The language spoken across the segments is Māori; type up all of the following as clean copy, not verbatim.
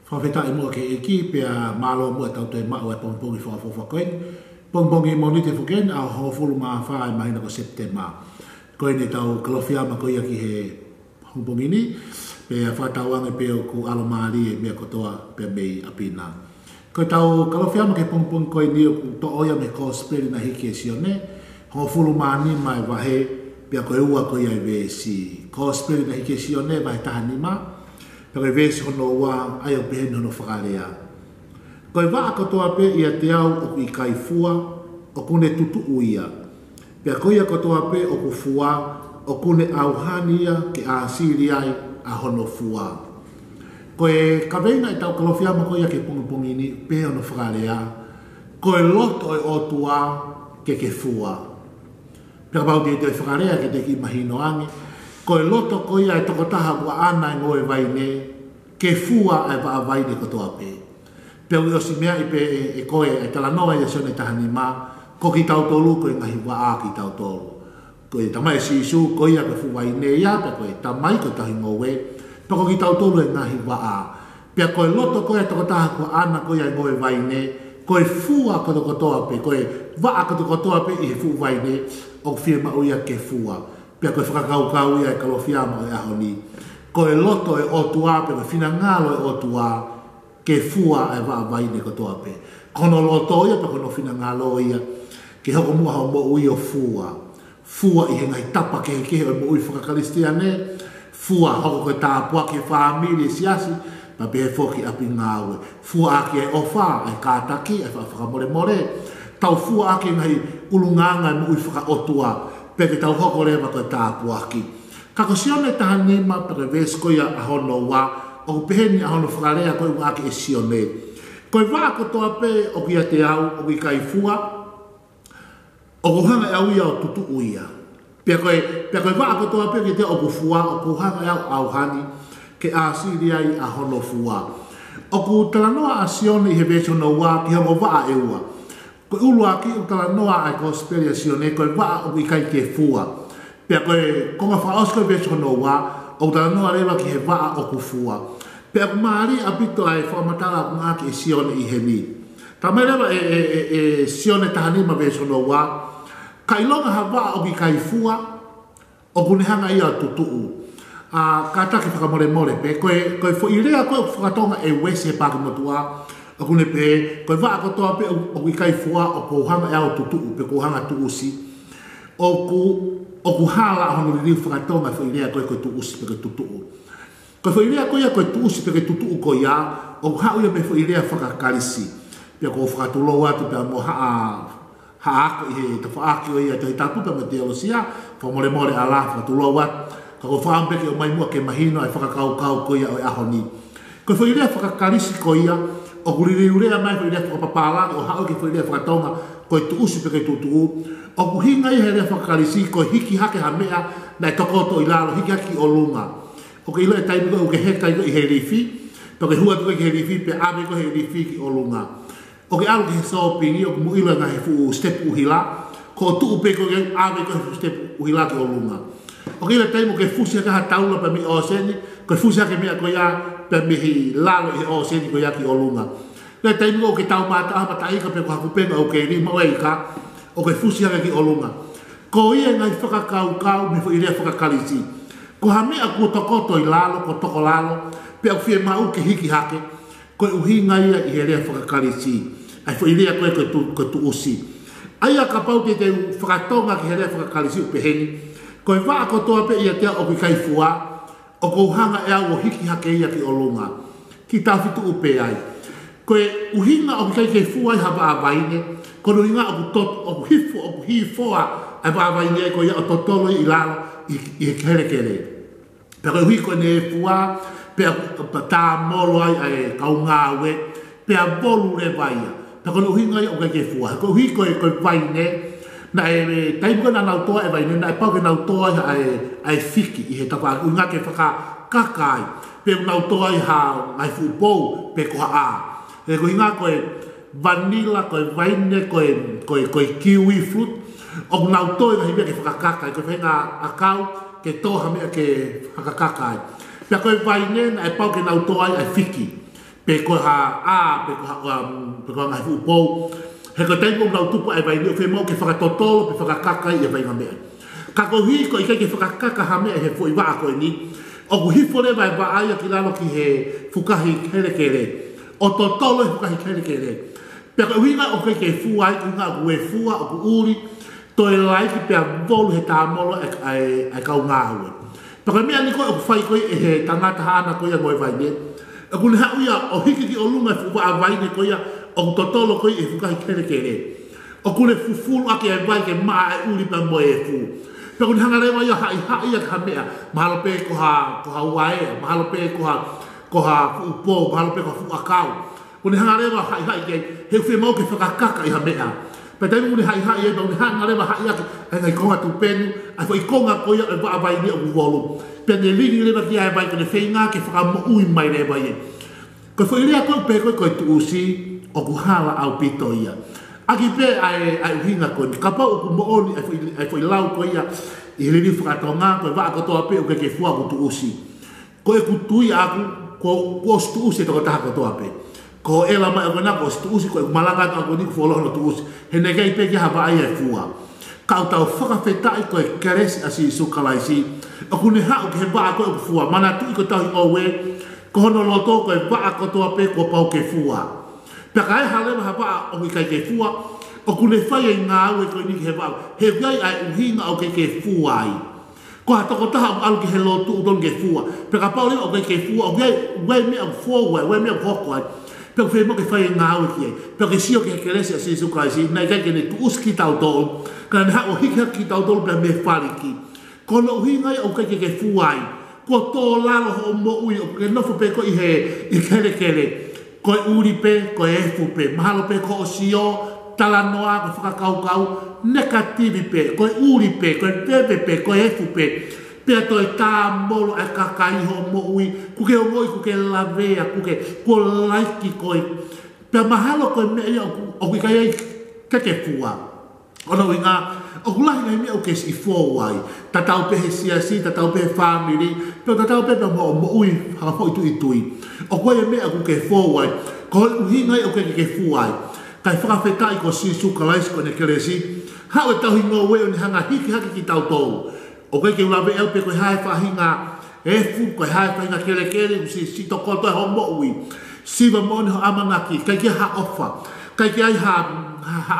Whawheta e mua ke eki, pia malo mua tau te mao e pongpongi whawhawhakoen. Pongpongi moni te whuken, a hofulu maa whae mahina ko September. Koe ne tau kalowhiama ko ia ki he pongpongi ni, pia whatawange pia ku alomari e mea kotoa pia mei apina. Koe tau kalowhiama ke pongpongi koe ni ku to oia me cosplay na hiki e sione, hofulu maa ni mai wahe, pia koe ua ko ia e vesi. Cosplay na hiki e sione, wahe taha ni maa, koe vesi hono wa ai o pehen hono whakarea. Koe waa kotoa pe ia te au o ku i kai fua o kune tutu uia. Pea koe ia kotoa pe o ku fua o kune auhani ia ke a asiri ai a hono fua. Koe kaweina i tau kalowhiama koe ia ke pungi ni pe hono whakarea. Koe loto e o tua ke fua. Pea bau te te whakarea ke te ki mahino angi. Koe loto ko ia e tokotaha kua ana e ngoe vaine, ke fua e waa vaine kotoa pe. Pea ui osi mea i pe e koe e talanoa i asone tahani ma, ko ki tau tolu ko e ngahi waa ki tau tolu. Koe tamai si isu ko ia ke fu vaine ia, pea koe tamai ko tahi ngoe, pea ko ki tau tolu e ngahi waa. Pea koe loto ko e tokotaha kua ana ko ia e ngoe vaine, koe fua kotoa pe, koe waa kotoa pe i he fu vaine, o firma uia ke fua. Pea koe whakakau ia e kalowhiama o e aho ni. Koe loto e otua, pea koe whina ngalo e otua, ke fua e waa vaine kotoa pe. Kono loto ia, pea kono whina ngalo ia, ke hoko mua hao mo ui o fua. Fua i he ngai tapa ke o mo ui whakakalistia ne. Fua hoko koe tāpua ke whaamiri e siasi, pa pe he whoki api ngāwe. Fua ake e ofa, e kātaki, e whakamore more. Tau fua ake ngai ulunganga e mo ui whakaotua, peke tau hoko rewa koe tāpuaki. Kako sione taha nima peke ves koe a hono wa, o peheni a hono whakarea koe wake e sione. Koe wako toa pe o kia te au, o ki kai fua, o kuhanga e au ia o tutu uia. Pea koe wako toa pe ki te o kufua, o kuhanga e au auhani, ke a siri ai a hono fua. O ku talanoa a sione i he ves hono wa, ki hongo waa e ua. Koe ulu aki o tala noa ai cosplay sione, koe waa o i kai ke fua. Pea koe konga whaos koe vesu hono wa, o tala noa rewa ki he waa o ku fua. Pea ku maari apito ai whamatala ku ngaki e sione i he ni. Ta mai rewa e sione tahanima vesu hono wa, kai longa ha waa o i kai fua, o kunehanga ia tutuu. Ka taki whakamore more pe, koe fo i rea koe whakatonga e wese paki motua, o kune pe, koe waa kotoa pe o i kai fua o kouhanga e au tutuu, pe kouhanga tuusi. O ku hala hono li whakatonga fo i rea koe koe tuusi pe koe tutuu. Koe fo i rea koe koe tuusi pe koe tutuu ko ia, o ku hau ia me fo i rea whakakarisi. Pea ko whakatuloa tu pea mo haako i he ta whaaki o ia te tapu pe me te olosia, whamore more ala whakatuloa, ka ko whaampeke o mai mua ke mahino ai whakakau ko ia o e aho ni. Koe fo i rea whakakarisi ko ia, o kuriri urea mai fo i rea whakapapala, o hao ki fo i rea whakatonga, koe tuusi pe koe tutuu, o kuhinga i he rea whakakarisi, koe hiki hake ha mea, na e tokoto i lalo, hiki haki o lunga. O ke ilo e taimi koe uke heka i he rifi, pe koe hua tuke ki he rifi, pe ame koe he rifi ki o lunga. O ke alu ki he sopingi, o ke mu ilo nga he fu step uhila, ko tuu pe koe ame koe fu step uhila ki o lunga. O ke ilo e taimi koe fusi haka ha taula pe mi o seni, koe fusi hake mea koe ia, pe mihi lalo i o seni koe ia ki o lunga. Le taimi o ke tau mata apa taika pe ko hakupenga o ke ni mawe ka o ke fusi haka ki olunga. Ko ia ngai whakakau me fo i rea whakakalisi. Ko ha mea kua tokoto i lalo, ko toko lalo, pe au fie mau ke hiki hake, ko uhinga ia i he rea whakakalisi. Ai fo i rea koe tu usi. Aia ka pau te whakatonga ki he rea whakakalisi upe heni, ko i waa kotoa pe ia tea o ki kai fua, o ko uhanga e au o hiki hake ia ki olunga. Ki tau fitu upe ai. Koe uhinga o kai ke fua i haba avaine, kono uhinga o ku hifoa ai ba avaine ko ia o totolo i lalo i he kere. Pe koe hui koe ne fua, pe tā molo ai kaungawe, pe a bolu re vaia. Pe koe uhinga i o kai ke fua. Koe hui koe vaine, na e taimuka na nautoa e vaine, na e pau ke nautoa ai fiki i he tapa, uhinga ke whakakai, pe nautoa i ai fupou, pe ko haa. E ko hinga koe vanilla, koe vaine, koe kiwi fruit, o kunau toi na himea ke whakakakai, koe whenga akau, ke toha mea ke whakakakai. Pea koe vaine na e pau ke nau toai ai whiki. pe ko ha pe ko ngai fu po he ko tai mo na tupu ai vai ni fe mo ke whakatotolo pe whakakaka i e vai ngamea ka ko hi ko i ke whakakaka ha mea he fo i wa ko ni o ku hifo le vai va ai ki lalo ki he fukahi kere kere o totolo he fukahi kere kere pe ko winga o ke fu ai ku nga ku e fu o ku uri to e lai ki pe volu he tamolo ai ka nga hu pe ko mea ni ko o fai ko e he tangata hana ko ia ngoi vai ni o ku ha uia o hiki ki o lunga fu va vai ni ko ia o totolo ko e fukahi kere kere o ku le fufulu ake ai vai ke ma ai uri pa mo e fu pero ni hanga lewa ia hai ia ka mea mahalo pe ko ha wae mahalo pe ko ha upo mahalo pe ko fu akau ko ni hanga lewa hai ke he fe mo ke whakakaka i ha mea pe tai mo ni hai ia ni hanga lewa hai ia ngai konga tu penu ai foi konga ko ia e va vai ni o volu pe ni lini lewa ki ai vai ko ne feinga ke whaka mo ui mai le vai ko foi lia ko pe ko tu usi o ku hala au pito ia aki pe ai hinga ko ka pa o mo oni ai foi lau ko ia i rini whakatonga ko va ko toa pe o ke fua ko tu usi ko e kutui aku ko stu usi to ta ko toa pe ko ela mai ko na ko stu usi ko malanga ko ni ko lo no tu usi he ne kai pe ki ha ba ai fua ka tau whakawheta i ko e keresi asi sukalaisi o ku ne ha o ke ba ko fua mana tu ko tau o we ko hono loto ko e ba ko toa pe ko pa o ke fua Paka e hale maha paa o ki kai ke fua, o kune whai e ngā ue koe ni ke wau. He viai ai uhinga o ke fua ai. Ko ha toko taha o alu ki he lotu u ton ke fua. Paka pao lima o ke fua, o viai mea o fua ue mea o hoko ai. Paka whai mo ke whai e ngā ue ki ai. Paka sio ke keresi a sisu kaisi, nai kai ke ne tu uski tau tolu. Kana ne ha o hiki haki tau tolu pia me whariki. Ko no uhinga ai o ke fua ai. Ko tō lalo ho mo ui o ke nofo pe ko i kere kere. Ko e uri pe, ko e efu pe, mahalo pe ko o sio, talanoa, ko whakakaukau, negativi pe, ko e uri pe, ko e pepe pe, ko e efu pe, pea to e tā molo e kakaiho mo ui, kuke o ngoi, kuke lavea, kuke laiki koe, pea mahalo ko e mea o kui kai ai keke fua. Ono i ngā, o kulahi ngai mea o ke si fōwai, tatau pe he siasi, tatau pe he family, peo tatau pe mo ui, haka fo i tui. O koe mea ku ke fōwai, ko uhi ngai o ke fuai. Kai whakawhetai ko si sukalais ko ne keresi, hao e tauhi ngō weo ni hanga hiki ki tau tōu. O koe ke ulawe eo pe koe hae whahinga efu, koe hae whahinga kere, si tokoto e ho mo ui. Siva mo ni ho amanaki, kai ke ha ofa, kai ke ai ha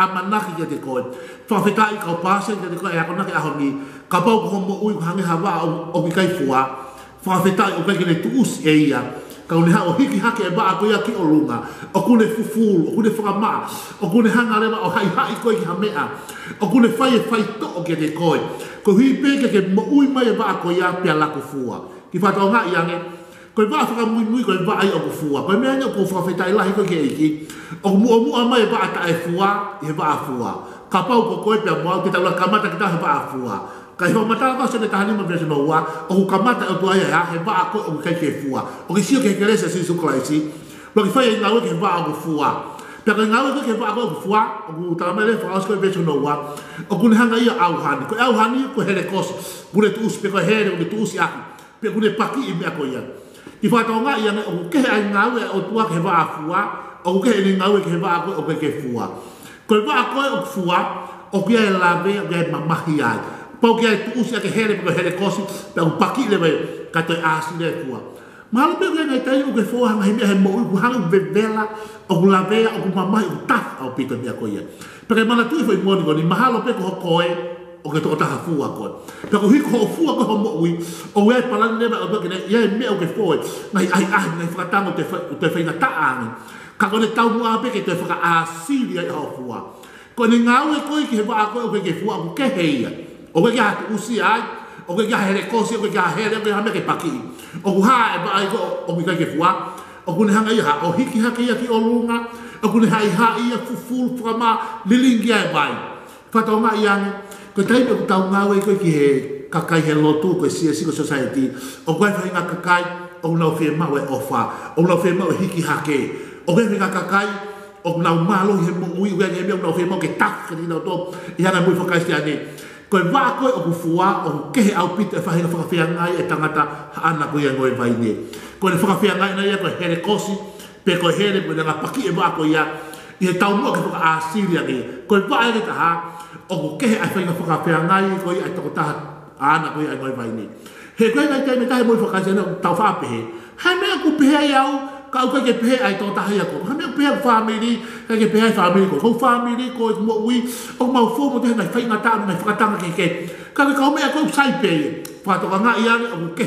amanaki ke te koe. Whakawhetai ka o pāse ke te koe e akonaki aho ni, ka pau ko ho mo ui ko hangi hawa o ki kai fua. Whakawhetai o kai ke ne tuusi e ia. Ka une ha o hiki hake e baa koe ki o lunga, o kune fufulu, o kune whakamaa, o kune hanga rewa o hai koe ki hamea, o kune whai to o ke te koe. Ko hui peke ke mo ui mai e baa koe ia pia lako fua. Ki whatau ngā iange, koe baa whakamui koe baa i o ku fua. Koe mea nio ko whawhetai lahi koe ke eiki, o mua mai e baa ta e fua, i he baa fua. Ka pau ko koe pia mua, ki taula kamata ki ta he baa fua. Kai ho mata ka se te tahani ma vese no wa o kamata o tua ya he ba ko o kai ke fua o ke sio ke keresa si su klaisi lo ke fai ngau ke ba o fua ta ka ngau ke ba o fua o ta mele fa ko vese no wa o kun hanga ia au hani ko hele kos bure tu uspe ko hele o tu usi aku pe kun paki i me ko ia ki fa ta nga ia o ke ai ngau o tua ke ba fua o ke ni ngau ke ba o ke fua ko ba ko o fua o ke la ve o ke mamahi ai pau ke ai tu usi ke hele kosi pe un paki le ka to asi le fua malo pe ngai tai o ke fo hanga he mo u hanga vela o la vea o mama u ta o pito dia ko ia pe mana tu foi mo ni mahalo pe ko koe o ke to ta fua ko pe ko hi ko fua ko mo ui o we palan le o ke ia me o ke fo ngai ngai fa tango te fa ina ta ani ka ko le tau mo pe ke te fa asi dia o fua ko ni ngau ko ke ba ko ke fua ko ke heia o ke ha usi ai o ke ha hele kosi o ke ha hele me ha me ke paki o ha e ba ai o mi ke fua o kun hanga ia o hiki haki ia ki o lunga o kun hai ia fuful frama lilingi ai bai fato ma ia ko tai pe tau nga we ko ki he kakai he lotu ko si ko society o ko fa nga kakai o na fe ma we ofa o na fe ma hiki haki o ke nga kakai o na malo he mo ui we me o na fe ma ke tak ni no to ia na mo fokai sti ani ko va ko o fua o ke au pita fa hina fa ngai e tangata ana ko ia ngoi vai ni ko le fa ngai na ia ko hele kosi pe ko hele pe nga paki e ba ko ia i tau mo ke ka asiria ni ko ba e ta ha o ke ai fa nga fa pe ngai ko ai to ta ana ko ai vai ni he ko ai tai me tai mo fa ka jena tau fa pe ha me ku pe ai kau ke pe ai to ta ha ko ha me pe family ke pe ai family ko family ko mo wi o mau fo mo te na fa nga ta na fa ta ke ka ka me ko sai pe fa to nga ia o ke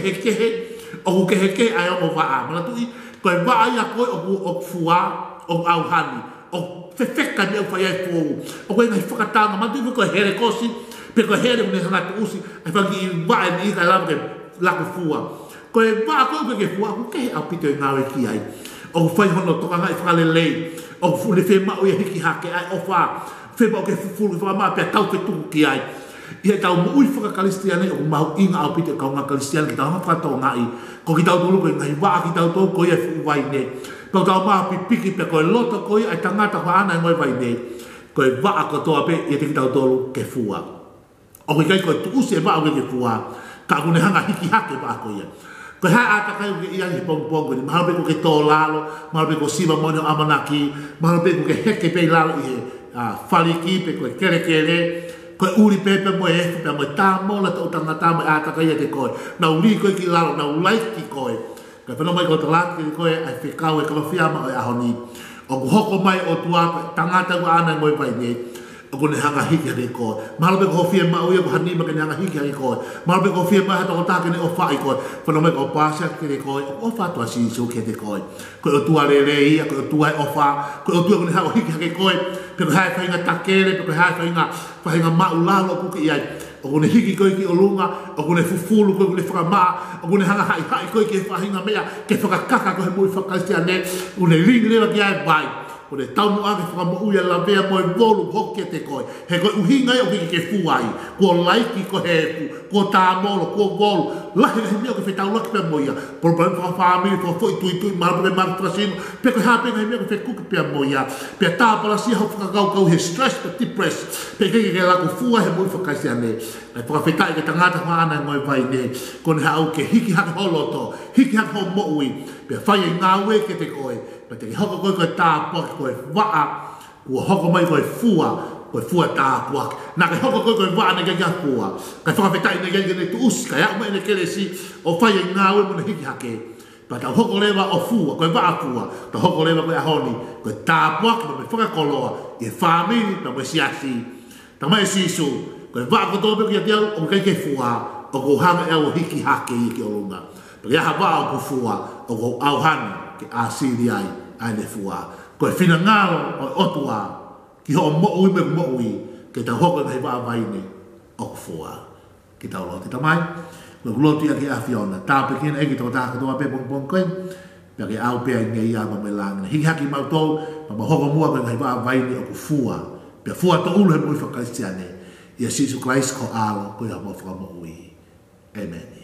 o ke ai o va ma tu ko va ai ko o fua o au hani o fefeka me fa ai fo o ko ngai fa ta ma tu ko here ko si pe ko here me na tu si ai fa ki va ni ka la ke la ko fua ko va ko ke fua ko ke a pito nga we ki ai o fa hono to nga fa le le o fu le fe ma o hiki ha ke ai o fa fe ba ke fu fa ma pe tau ke tu ki ai ia tau mo ui fa kristiane o mau inga au pito ka nga kristian ki tau fa to ngai ko ki tau tolu ko ngai va ki tau to ko ia fu vai ne ko tau ma pipiki pe ko loto ko ai tangata fa ana ngoi vai ne ko va ko to ape ia ki tau tolu ke fua o ko kai ko tu se va o ke fua ka ko ne hanga hiki ha ke va ko ia ko ha ata kai ia ni pong pong ni ma be ko ke to lalo ma be ko siva mo no amanaki ma be ko ke heke pe lalo i faliki pe ko kere ko uri pepe mo e pe mo tamo la to tanga tamo ata kai te ko na uri ko ki lalo na ulai ki ko ka pelo mai ko tala ki ko ai fe ka we ko fia ma a honi o hoko mai o tua tangata ko ana ngoi pai ne o ko ne hanga hiki ke ko malo be ko fia ma o ko hani ma ke hanga hiki ke ko malo be ko fia ma to ta ke ne o fa ko pelo mai ko pasa ke ko o fa to si so ke te ko o tua le ia ko tua o fa ko tua ko ne hanga hiki ke ko pe ha fa inga takele pe ha fa inga ma ulalo ku ki ai o ne hiki ko ki olunga o ne fufulu ko le fa ma o ne hanga hai ko ki fa inga mea ke fa kaka ko mo fa kristiane o ne ring le ki ai bai o ne tau mo ave fa mo uia la vea mo volu hokke te ko he ko uhinga o ki ke fuai ko laiki ko he ko ta mo ko volu la he me ko fe tau la pe mo ia por fa family fo foi tu mal pe mal trasin pe ko ha pe me ko fe ku pe mo ia pe ta para si ho fa ka he stress pe depress pe ke la ko fua he mo fa kristiane ai fa fe ta ke tangata fa ana ngoi vai ne kon ha o ke hiki ha holoto hiki ha ho mo ui pe fa ye ngawe ke te koi pe te hoko ko ta po ko va ko hoko mai ko fua ta po na ke hoko ko va na ke ga fua ka fa fe ta ne ke ne tu us ka ya mo ne ke le si o fa ye ngawe mo ne hiki ha ke pa ta hoko le va o fua ko va fua ta hoko le va ko honi ko ta po ko me fa ko lo e family pa mo si asi ta mai si su ko va ko to be ke o ke fua o ko hanga e o hiki ha ke ki o lunga pa ya va o fua o ko au han ke asiri ai le fua ko fina ngalo o otua ki ho mo ui ke ta hoko nei va vai ni o fua ki ta lo ti mai lo lo ti ki afiona ta pe kin e ki to ta ko pe pong ken pe ke au pe nge ia ma me lang hi ha ki ma to ma hoko mo ko nei va vai ni o fua pe fua to ulu he mo fa kristiane ia Jesus Christ ko alo ko ya mo fa mo ui amen.